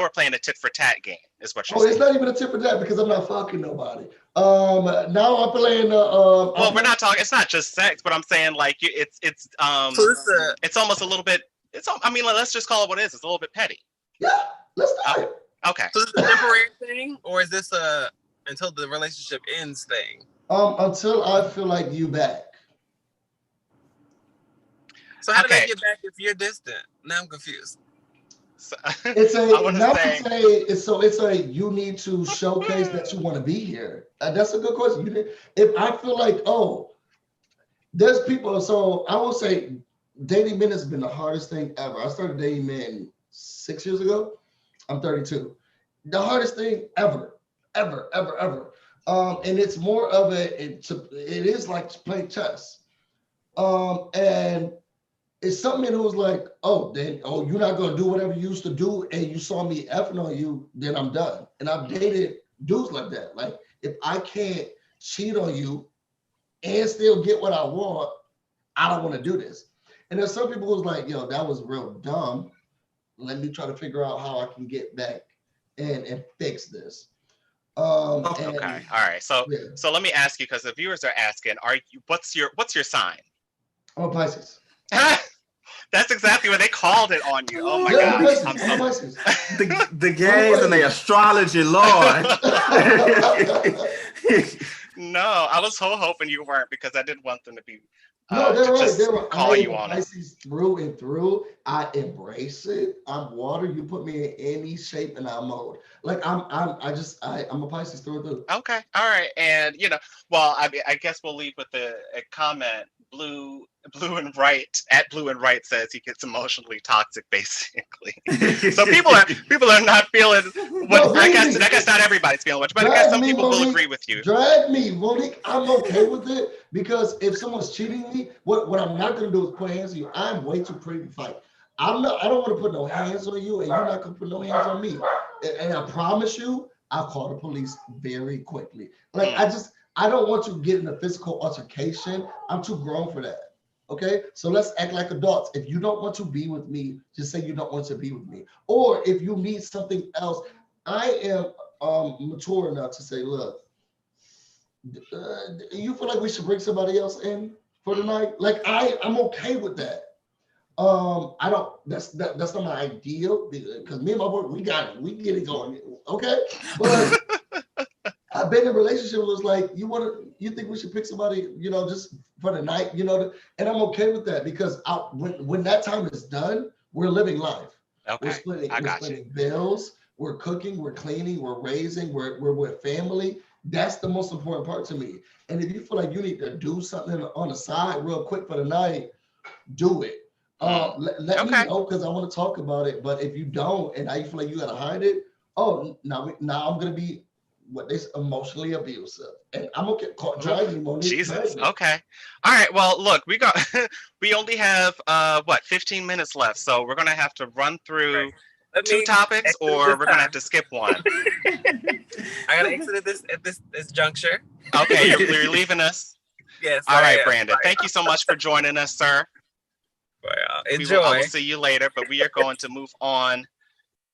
playing a tit for tat game, is what you're saying. It's not even a tit for tat because I'm not fucking nobody. Now I'm playing well, we're not talking. It's not just sex, but I'm saying like it's almost a little bit. I mean, let's just call it what it is. It's a little bit petty. Yeah, let's do it. Okay. So is this a temporary thing, or is this a until the relationship ends thing? Until I feel like you back. So how do they get back if you're distant? Now I'm confused. It's a you need to showcase that you want to be here. That's a good question. If I feel like, there's people, so I will say dating men has been the hardest thing ever. I started dating men 6 years ago. I'm 32. The hardest thing ever. And it's more of it is like playing chess. And it's something who was like, you're not gonna do whatever you used to do, and you saw me effing on you, then I'm done. And I've dated dudes like that. Like, if I can't cheat on you and still get what I want, I don't want to do this. And there's some people who's like, that was real dumb. Let me try to figure out how I can get back and fix this. Okay, all right. So let me ask you, because the viewers are asking, what's your sign? I'm a Pisces. That's exactly what they called it on you. Oh my God. The gays and the astrology, Lord. No, I was hoping you weren't, because I didn't want them to be no, they're right. They were call you on Pisces through and through. I embrace it. I'm water. You put me in any shape and I'm mode. Like I'm a Pisces through and through. Okay, all right, and I guess we'll leave with a comment. Blue and Right at Blue and Right says he gets emotionally toxic, basically. So people are not feeling what. I guess not everybody's feeling what, but I guess some people will agree with you. Drag me, Monique. I'm okay with it, because if someone's cheating me, what I'm not gonna do is put hands on you. I'm way too pretty to fight. I don't want to put no hands on you, and you're not gonna put no hands on me. And I promise you, I'll call the police very quickly. Like I don't want to get in a physical altercation. I'm too grown for that. Okay, so let's act like adults. If you don't want to be with me, just say you don't want to be with me. Or if you need something else, I am mature enough to say, look, you feel like we should bring somebody else in for the night? Like I'm okay with that. I don't. That's not my ideal, because me and my boy, we get it going. Okay, but. I've been in a relationship where it's like, you think we should pick somebody, just for the night, and I'm okay with that, because when that time is done, we're living life. Okay, we're splitting bills, we're cooking, we're cleaning, we're raising, we're with family. That's the most important part to me. And if you feel like you need to do something on the side real quick for the night, do it. Let me know, because I want to talk about it. But if you don't, and now you feel like you got to hide it, now I'm going to be emotionally abusive, and I'm okay. Dragging Monique. Jesus. Okay. All right. Well, look, we only have 15 minutes left, so we're gonna have to run through two topics, or we're gonna have to skip one. I gotta exit this juncture. Okay, you're leaving us. Yes. All right, Brandon. Thank you so much for joining us, sir. Well, enjoy. I will see you later, but we are going to move on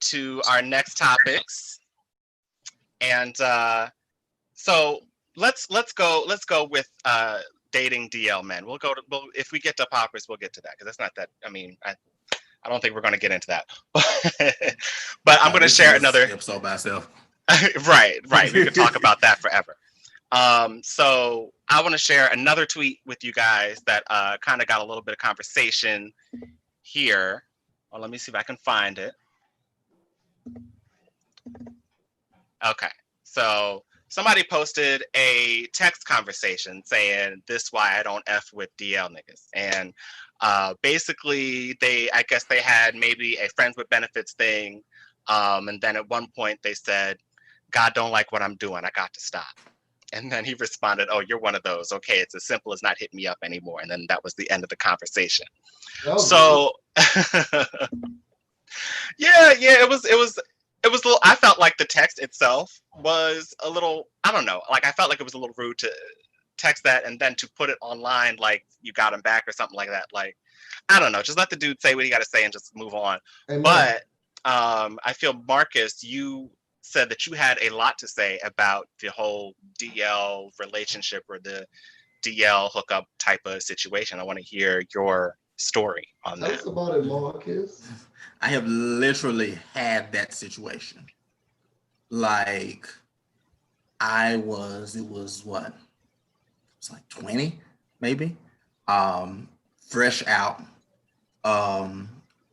to our next topics. And so let's go with dating DL men. We'll if we get to poppers, we'll get to that because that's not that. I mean, I don't think we're going to get into that. But I'm going to share another episode by itself. right. We could talk about that forever. So I want to share another tweet with you guys that kind of got a little bit of conversation here. Well, let me see if I can find it. Okay, so somebody posted a text conversation saying this why I don't F with DL niggas. And basically I guess they had maybe a friends with benefits thing. And then at one point they said, God don't like what I'm doing. I got to stop. And then he responded, oh, you're one of those. Okay, it's as simple as not hit me up anymore. And then that was the end of the conversation. Oh, so yeah, it was a little, I felt like the text itself was a little, I don't know, like I felt like it was a little rude to text that and then to put it online like you got him back or something like that. Like, I don't know, just let the dude say what he got to say and just move on. Amen. But I feel, Marcus, you said that you had a lot to say about the whole DL relationship or the DL hookup type of situation. I want to hear your story on that. Tell us about it, Marcus. I have literally had that situation. Like, it was what? It's like 20, maybe. Fresh out,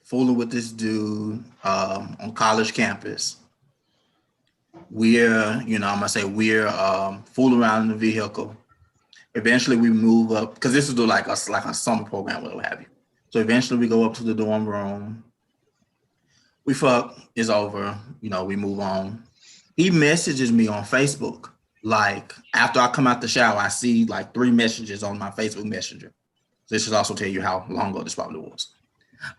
fooling with this dude on college campus. We're fooling around in the vehicle. Eventually we move up, because this is like a summer program, what have you. So eventually we go up to the dorm room. We fuck, it's over, we move on. He messages me on Facebook. Like, after I come out the shower, I see like 3 messages on my Facebook Messenger. This should also tell you how long ago this probably was.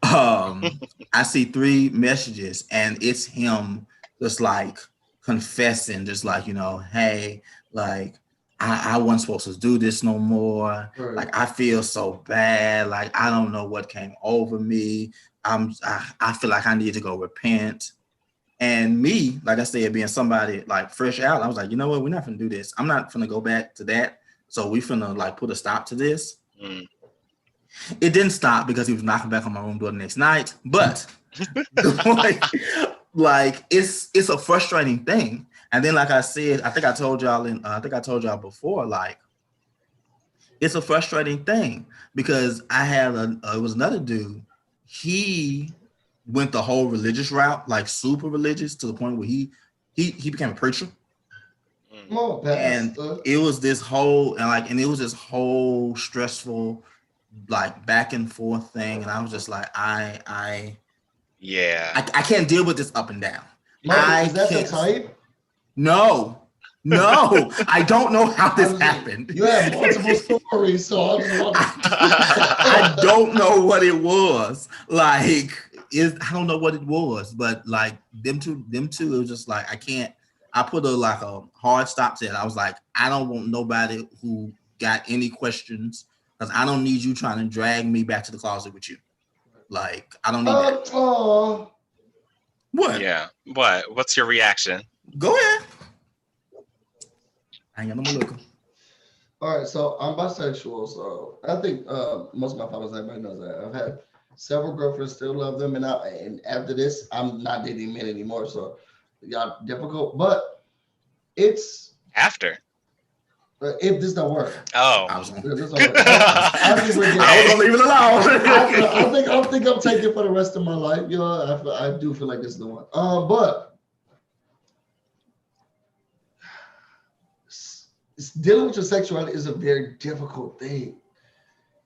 I see 3 messages and it's him just like confessing, just like, hey, like, I wasn't supposed to do this no more. Right. Like, I feel so bad. Like, I don't know what came over me. I feel like I need to go repent. And me, like I said, being somebody like fresh out, I was like, you know what? We're not gonna do this. I'm not gonna go back to that. So we finna like put a stop to this. Mm. It didn't stop because he was knocking back on my room door the next night. But like it's a frustrating thing. And then, like I said, I think I told y'all before, like, it's a frustrating thing because I had it was another dude. He went the whole religious route, like super religious, to the point where he became a preacher. And it was this whole stressful, like, back and forth thing. And I was just like, I can't deal with this up and down. Is that the type? No, I don't know how this happened. You have multiple stories, so I don't know what it was. Like, I don't know what it was, but like them two, it was just like, I put a hard stop to it. I was like, I don't want nobody who got any questions, because I don't need you trying to drag me back to the closet with you. Like, I don't need that. What? Yeah. What? What's your reaction? Go ahead. I ain't got no more liquor. All right, so I'm bisexual, so I think most of my followers, everybody knows that. I've had several girlfriends, still love them, and after this, I'm not dating men anymore, so y'all difficult, but it's after. If this don't work. Oh. I was gonna leave it alone. I think I'm taking for the rest of my life. I do feel like this is the one. But dealing with your sexuality is a very difficult thing.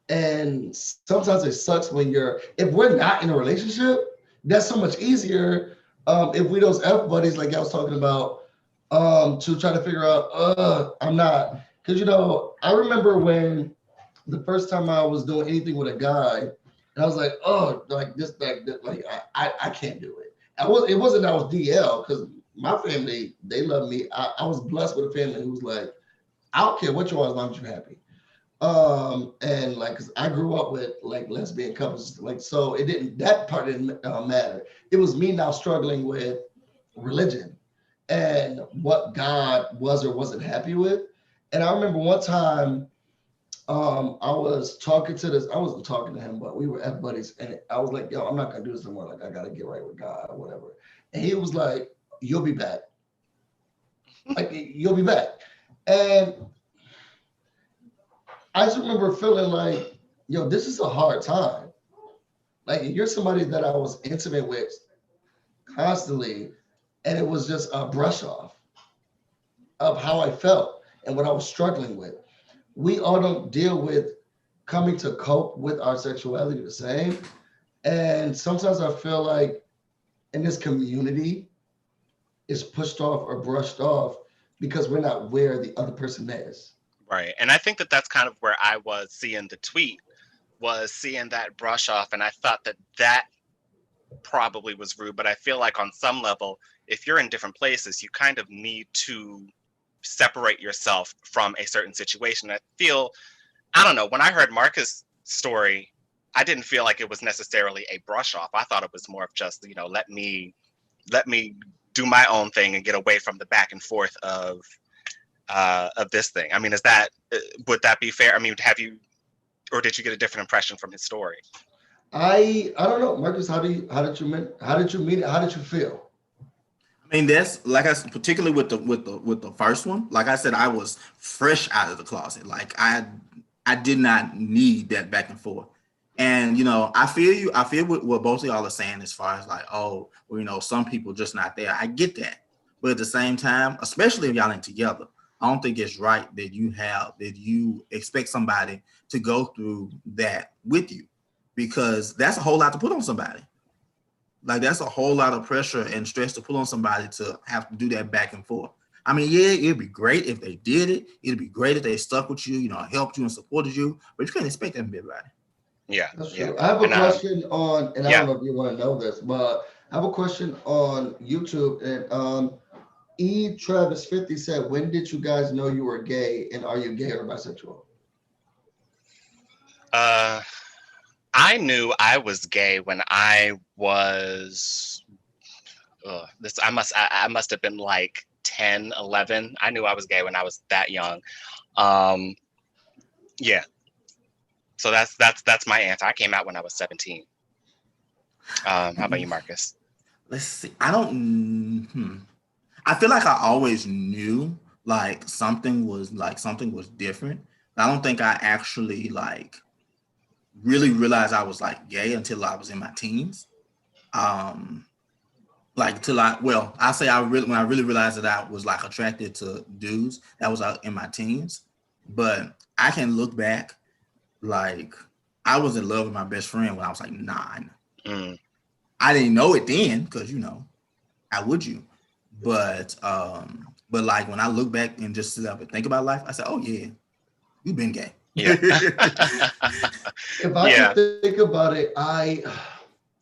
And sometimes it sucks if we're not in a relationship, that's so much easier. If we those F buddies, like I was talking about, to try to figure out, I'm not, because I remember when the first time I was doing anything with a guy, and I was like, I can't do it. It wasn't that I was DL, because my family, they love me. I was blessed with a family who was like, I don't care what you are as long as you're happy. And like, cause I grew up with like lesbian couples, like, so that part didn't matter. It was me now struggling with religion and what God was or wasn't happy with. And I remember one time, I was talking to this. I wasn't talking to him, but we were F buddies, and I was like, "Yo, I'm not gonna do this anymore. Like, I gotta get right with God or whatever." And he was like, "You'll be back. Like, you'll be back." And I just remember feeling like, "Yo, this is a hard time. Like, you're somebody that I was intimate with constantly, and it was just a brush off of how I felt and what I was struggling with. We all don't deal with coming to cope with our sexuality the same. And sometimes I feel like in this community, it's pushed off or brushed off because we're not where the other person is. Right. And I think that that's kind of where I was seeing the tweet, was seeing that brush off. And I thought that that probably was rude. But I feel like on some level, if you're in different places, you kind of need to separate yourself from a certain situation. I don't know, when I heard Marcus' story, I didn't feel like it was necessarily a brush off. I thought it was more of just, let me do my own thing and get away from the back and forth of this thing. I mean, would that be fair? I mean, did you get a different impression from his story? I don't know, Marcus. How did you meet it? How did you feel? I mean, that's like I said, particularly with the first one. Like I said, I was fresh out of the closet. Like I did not need that back and forth. And I feel you. I feel what both of y'all are saying as far as like, oh, well, some people just not there. I get that, but at the same time, especially if y'all ain't together, I don't think it's right that you expect somebody to go through that with you, because that's a whole lot to put on somebody. Like, that's a whole lot of pressure and stress to put on somebody to have to do that back and forth. I mean, yeah, it'd be great if they did it. It'd be great if they stuck with you, helped you and supported you, but you can't expect that from everybody. Yeah. That's Yeah. true. I have a And, question on, and I yeah. don't know if you want to know this, but I have a question on YouTube. And Travis 50 said, when did you guys know you were gay, and are you gay or bisexual? I knew I was gay when I was I must have been like 10, 11. I knew I was gay when I was that young. Yeah. So that's my answer. I came out when I was 17. How about you, Marcus? Let's see. I feel like I always knew like something was different. I don't think I actually like really realized I was like gay until I was in my teens. Like till I say when I really realized that I was like attracted to dudes, that was out in my teens. But I can look back, like I was in love with my best friend when I was like 9. I didn't know it then, because how would you? But like when I look back and just sit up and think about life, I said, oh yeah, you've been gay. Yeah. If I could think about it,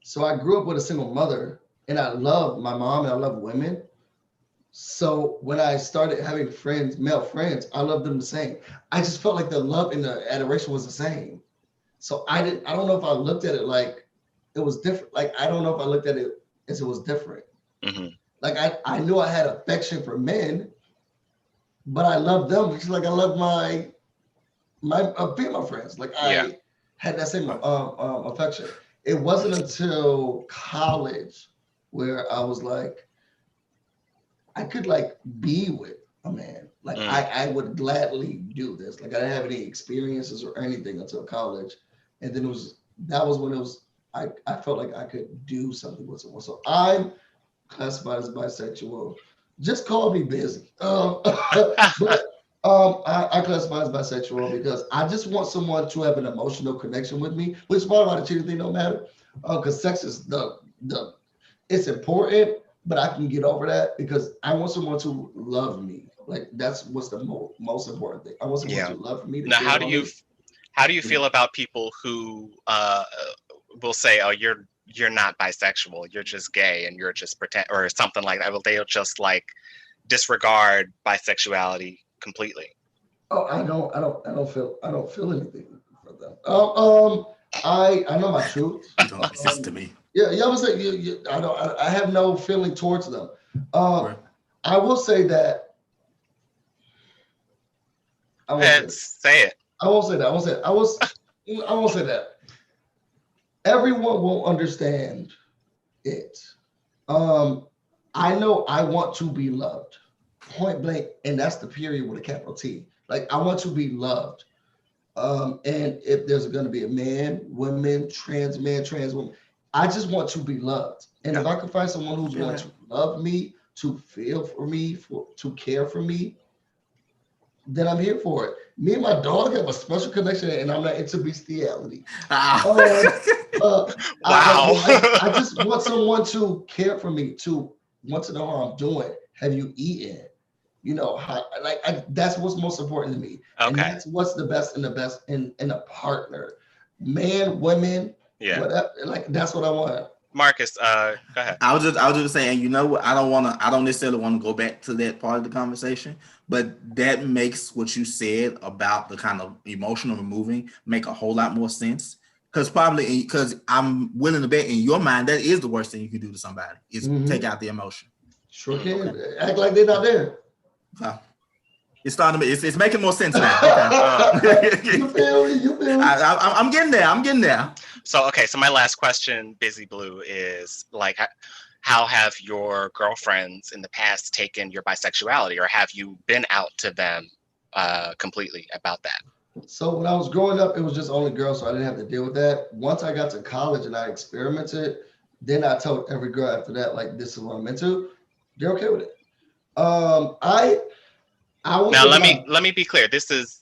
so I grew up with a single mother, and I love my mom and I love women. So when I started having friends, male friends, I loved them the same. I just felt like the love and the adoration was the same. So I don't know if I looked at it like it was different. Like, I don't know if I looked at it as it was different. Mm-hmm. Like I knew I had affection for men, but I loved them just like I love my female friends. Like I had that same affection. It wasn't until college where I was like, I could like be with a man. Like I would gladly do this. Like I didn't have any experiences or anything until college. And then that was when I felt like I could do something with someone. So I'm classified as bisexual. Just call me busy. But I classify as bisexual because I just want someone to have an emotional connection with me, which is why the cheating thing don't matter. Because sex is it's important, but I can get over that because I want someone to love me. Like that's what's the most important thing. I want someone to love me. Now, how do you feel about people who will say, "Oh, you're not bisexual, you're just gay, and you're just pretend," or something like that? They'll just like disregard bisexuality completely. Oh, I don't feel anything for them. I know my truth. Don't make sense to me. Yeah, I was saying I have no feeling towards them. I will say that I won't say that. Say it. I won't say that. I won't say that. I won't say that. Everyone won't understand it. I know I want to be loved, point blank, and that's the period with a capital T. Like I want to be loved. And if there's going to be a man, woman, trans woman, I just want to be loved. And if I can find someone who's going to love me, to feel for me, to care for me, then I'm here for it. Me and my dog have a special connection, and I'm not into bestiality. Wow. I just want someone to care for me, to want to know how I'm doing. Have you eaten? You know, that's what's most important to me. Okay. And that's what's the best in a partner. Man, women, whatever. Like that's what I want. Marcus, go ahead. I was just saying, you know what? I don't necessarily want to go back to that part of the conversation, but that makes what you said about the kind of emotional removing make a whole lot more sense. Because I'm willing to bet in your mind that is the worst thing you can do to somebody is take out the emotion. Sure can. Okay. Act like they're not there. It's starting to it's making more sense now. Okay. You feel me? I'm getting there. So my last question, BusyBlu, is like, how have your girlfriends in the past taken your bisexuality, or have you been out to them completely about that? So when I was growing up, it was just only girls, so I didn't have to deal with that. Once I got to college and I experimented, then I told every girl after that, like, this is what I'm into. They're okay with it. Now let me be clear. This is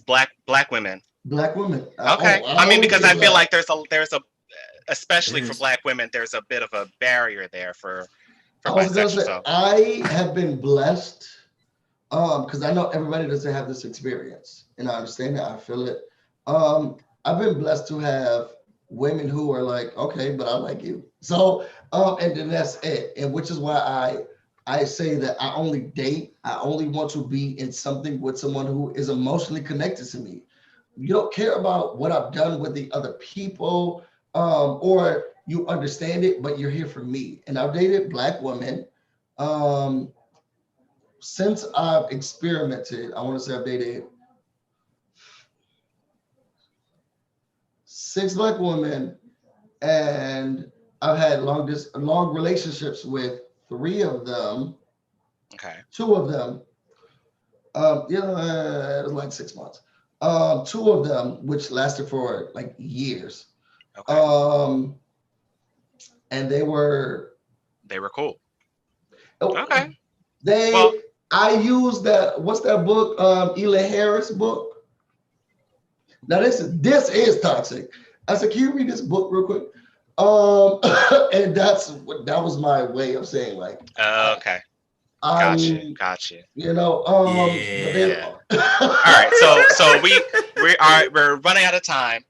black women. Black women. Okay. I mean, because I feel like there's a especially for black women, there's a bit of a barrier there for bisexual. I have been blessed because I know everybody doesn't have this experience, and I understand that. I feel it. I've been blessed to have women who are like, okay, but I like you. So, and then that's it. And which is why I say that I only date. I only want to be in something with someone who is emotionally connected to me. You don't care about what I've done with the other people, or you understand it, but you're here for me. And I've dated black women. Since I've experimented, I want to say I've dated 6 black women, and I've had long relationships with 3 of them. Okay. 2 of them, it was like 6 months. 2 of them, which lasted for like years. Okay. And they were cool. Okay. I used that. What's that book? Ela Harris book. Now this is toxic. I said, can you read this book real quick? And that was my way of saying like. Okay. Gotcha. You know. Yeah. All right. So we're running out of time,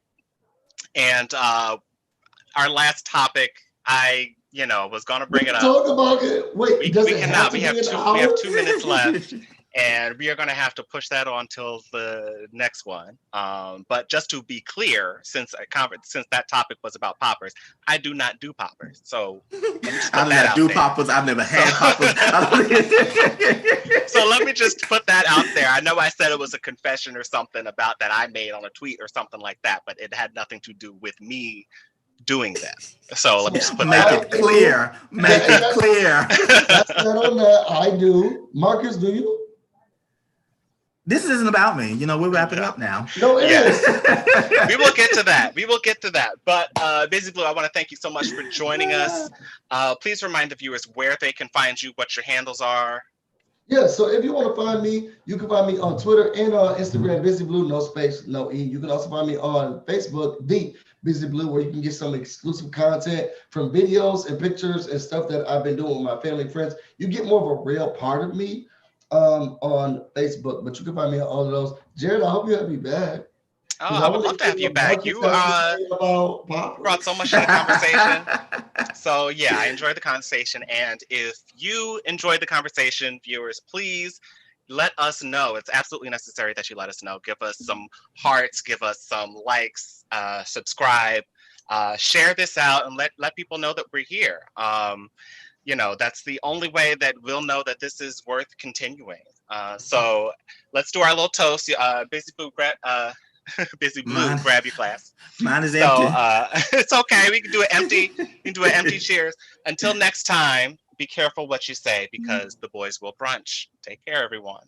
and our last topic, I was gonna bring it up. Talk about it. Wait, we cannot. We have 2 minutes left, and we are gonna have to push that on till the next one. But just to be clear, since that topic was about poppers, I do not do poppers. So I do not do poppers. I've never had poppers. So let me just put that out there. I know I said it was a confession or something about that I made on a tweet or something like that, but it had nothing to do with me doing that. So let me just put that out there. Make it clear. That's not on that. I do. Marcus, do you? This isn't about me. We're wrapping up now. No, it is. We will get to that. But BusyBlu, I want to thank you so much for joining us. Please remind the viewers where they can find you, what your handles are. Yeah, so if you want to find me, you can find me on Twitter and on Instagram, BusyBlu, no space, no E. You can also find me on Facebook, the BusyBlu, where you can get some exclusive content from videos and pictures and stuff that I've been doing with my family and friends. You get more of a real part of me on Facebook, but you can find me on all of those. Jarrod, I hope you have me back. Oh, I would love to have you back. You brought so much to the conversation. So yeah, I enjoyed the conversation. And if you enjoyed the conversation, viewers, please let us know. It's absolutely necessary that you let us know. Give us some hearts, give us some likes, subscribe, share this out, and let people know that we're here. you know, that's the only way that we'll know that this is worth continuing. So let's do our little toast. BusyBlu, BusyBlu, Mine, grab your glass. mine is So empty. it's okay. We can do it empty. We can do an empty cheers. Until next time, be careful what you say because the boys will brunch. Take care, everyone.